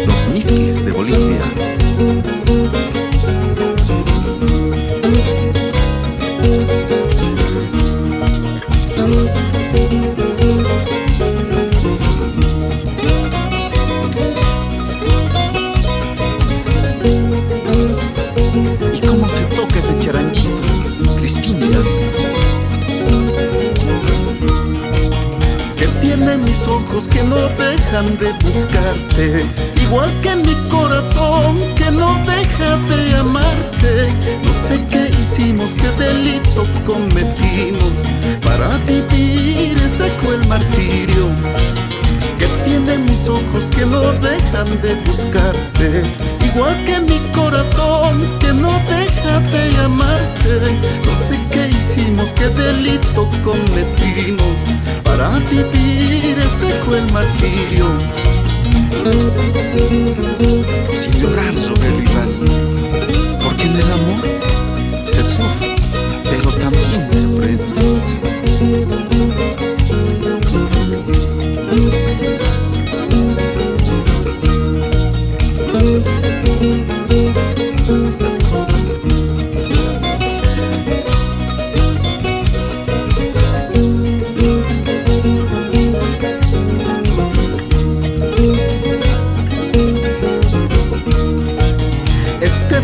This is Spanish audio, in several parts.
los Miskis de Bolivia. ¿Y cómo se toca ese charanguito? Crispín, digamos. Que tienen mis ojos que no dejan de buscarte, igual que mi corazón que no deja de amarte. No sé qué hicimos, qué delito cometimos para vivir este cruel martirio. Que tienen mis ojos que no dejan de buscarte, igual que mi corazón que no deja de amarte. No sé qué hicimos, qué delito cometimos para vivir este cruel martirio. Sin llorar, Rogelio Ibáñez, porque en el amor se sufre, pero también se aprende.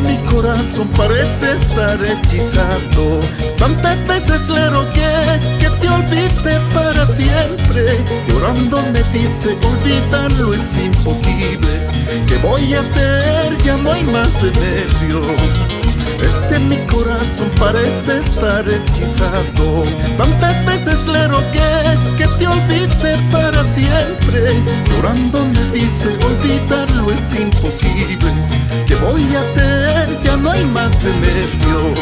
Mi corazón parece estar hechizado. Tantas veces le rogué que te olvide para siempre. Llorando me dice olvidarlo es imposible. ¿Qué voy a hacer? Ya no hay más remedio. Mi corazón parece estar hechizado. Tantas veces le rogué que te olvide para siempre. Llorando me dice olvidarlo es imposible. ¿Qué voy a hacer? Ya no hay más remedio.